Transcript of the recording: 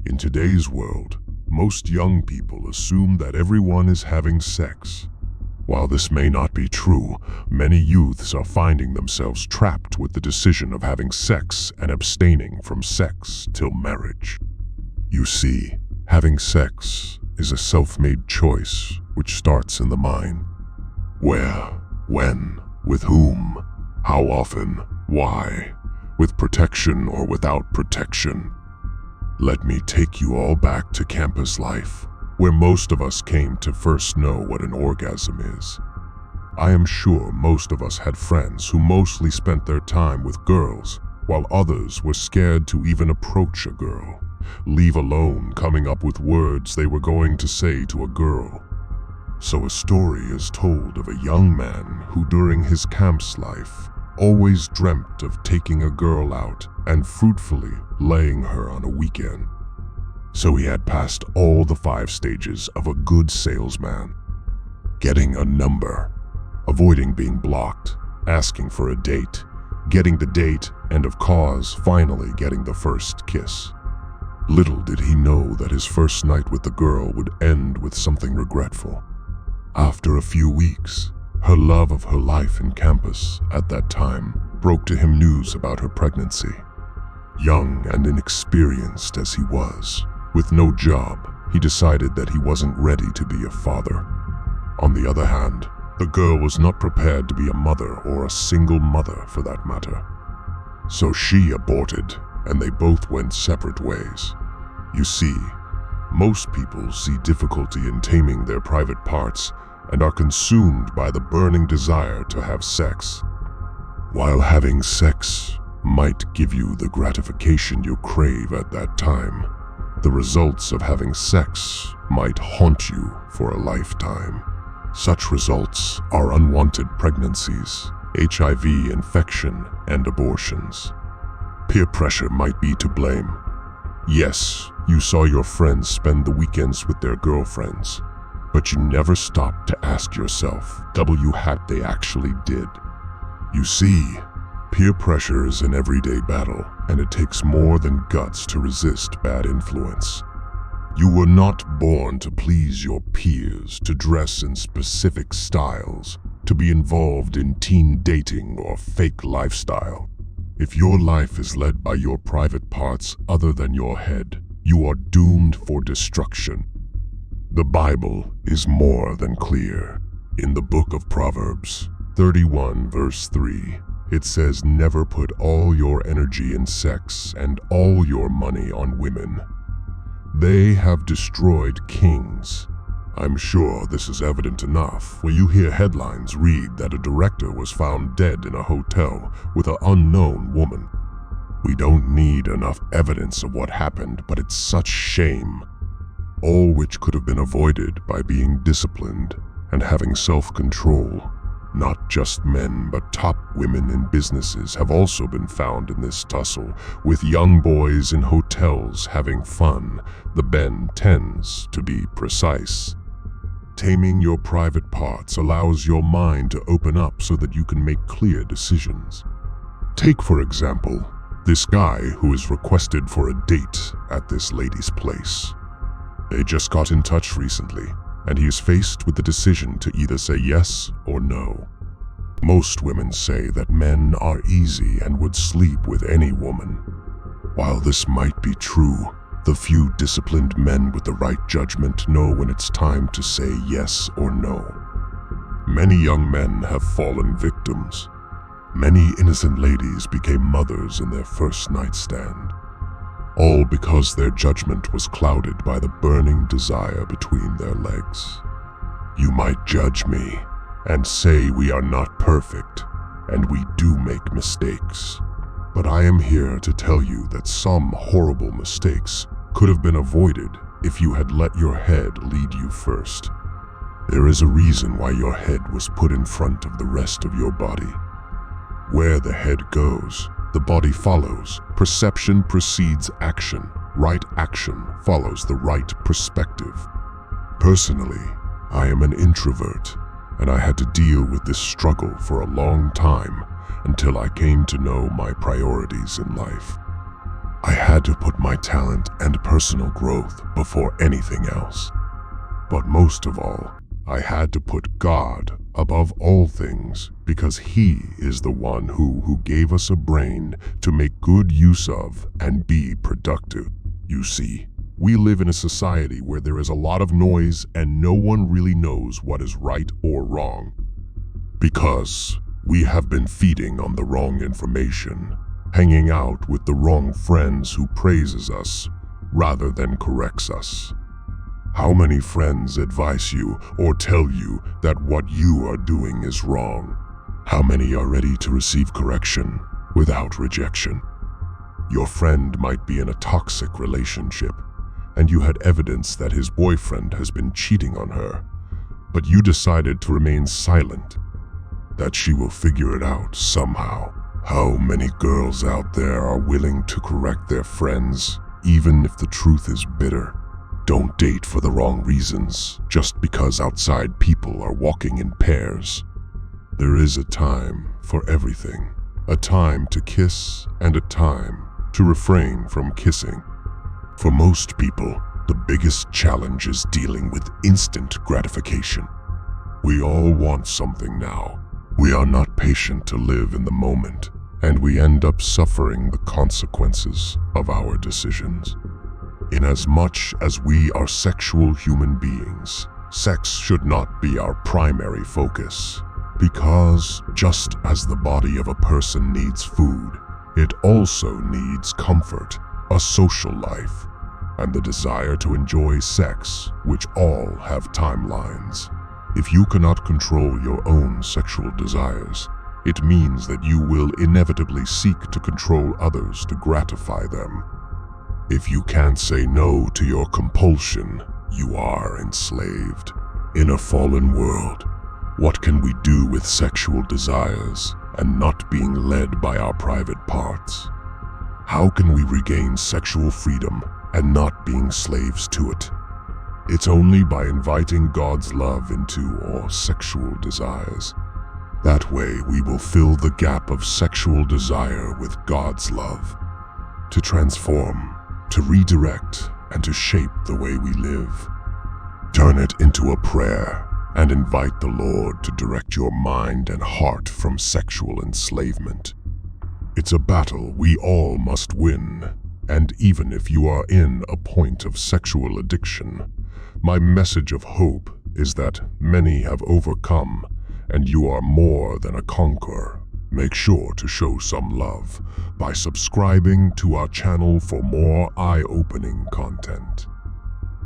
In today's world, most young people assume that everyone is having sex. While this may not be true, many youths are finding themselves trapped with the decision of having sex and abstaining from sex till marriage. You see, having sex is a self-made choice which starts in the mind. Where, when, with whom, how often, why, with protection or without protection. Let me take you all back to campus life, where most of us came to first know what an orgasm is. I am sure most of us had friends who mostly spent their time with girls, while others were scared to even approach a girl, leave alone coming up with words they were going to say to a girl. So a story is told of a young man who during his campus life always dreamt of taking a girl out and fruitfully laying her on a weekend. So he had passed all the 5 stages of a good salesman: getting a number, avoiding being blocked, asking for a date, getting the date, and of course, finally getting the first kiss. Little did he know that his first night with the girl would end with something regretful. After a few weeks, her love of her life in campus at that time broke to him news about her pregnancy. Young and inexperienced as he was, with no job, he decided that he wasn't ready to be a father. On the other hand, the girl was not prepared to be a mother, or a single mother for that matter. So she aborted, and they both went separate ways. You see, most people see difficulty in taming their private parts and are consumed by the burning desire to have sex. While having sex might give you the gratification you crave at that time, the results of having sex might haunt you for a lifetime. Such results are unwanted pregnancies, HIV infection, and abortions. Peer pressure might be to blame. Yes, you saw your friends spend the weekends with their girlfriends, but you never stopped to ask yourself what they actually did. You see, peer pressure is an everyday battle, and it takes more than guts to resist bad influence. You were not born to please your peers, to dress in specific styles, to be involved in teen dating or fake lifestyle. If your life is led by your private parts other than your head, you are doomed for destruction. The Bible is more than clear. In the book of Proverbs 31 verse 3, it says, "Never put all your energy in sex and all your money on women. They have destroyed kings." I'm sure this is evident enough when you hear headlines read that a director was found dead in a hotel with an unknown woman. We don't need enough evidence of what happened, but it's such shame. All which could have been avoided by being disciplined and having self-control. Not just men, but top women in businesses have also been found in this tussle, with young boys in hotels having fun. The Ben 10s, to be precise. Taming your private parts allows your mind to open up so that you can make clear decisions. Take, for example, this guy who is requested for a date at this lady's place. They just got in touch recently, and he is faced with the decision to either say yes or no. Most women say that men are easy and would sleep with any woman. While this might be true, the few disciplined men with the right judgment know when it's time to say yes or no. Many young men have fallen victims. Many innocent ladies became mothers in their first nightstand. All because their judgment was clouded by the burning desire between their legs. You might judge me and say we are not perfect, and we do make mistakes. But I am here to tell you that some horrible mistakes could have been avoided if you had let your head lead you first. There is a reason why your head was put in front of the rest of your body. Where the head goes, the body follows. Perception precedes action. Right action follows the right perspective. Personally, I am an introvert, and I had to deal with this struggle for a long time until I came to know my priorities in life. I had to put my talent and personal growth before anything else. But most of all, I had to put God above all things because He is the one who gave us a brain to make good use of and be productive. You see, we live in a society where there is a lot of noise and no one really knows what is right or wrong. Because we have been feeding on the wrong information, hanging out with the wrong friends who praises us rather than corrects us. How many friends advise you or tell you that what you are doing is wrong? How many are ready to receive correction without rejection? Your friend might be in a toxic relationship, and you had evidence that his boyfriend has been cheating on her, but you decided to remain silent, that she will figure it out somehow. How many girls out there are willing to correct their friends, even if the truth is bitter? Don't date for the wrong reasons, just because outside people are walking in pairs. There is a time for everything, a time to kiss and a time to refrain from kissing. For most people, the biggest challenge is dealing with instant gratification. We all want something now. We are not patient to live in the moment, and we end up suffering the consequences of our decisions. Inasmuch as we are sexual human beings, sex should not be our primary focus, because just as the body of a person needs food, it also needs comfort, a social life, and the desire to enjoy sex, which all have timelines. If you cannot control your own sexual desires, it means that you will inevitably seek to control others to gratify them. If you can't say no to your compulsion, you are enslaved. In a fallen world, what can we do with sexual desires and not being led by our private parts? How can we regain sexual freedom and not being slaves to it? It's only by inviting God's love into our sexual desires. That way we will fill the gap of sexual desire with God's love, to transform, to redirect, and to shape the way we live. Turn it into a prayer and invite the Lord to direct your mind and heart from sexual enslavement. It's a battle we all must win, and even if you are in a point of sexual addiction, my message of hope is that many have overcome, and you are more than a conqueror. Make sure to show some love by subscribing to our channel for more eye-opening content.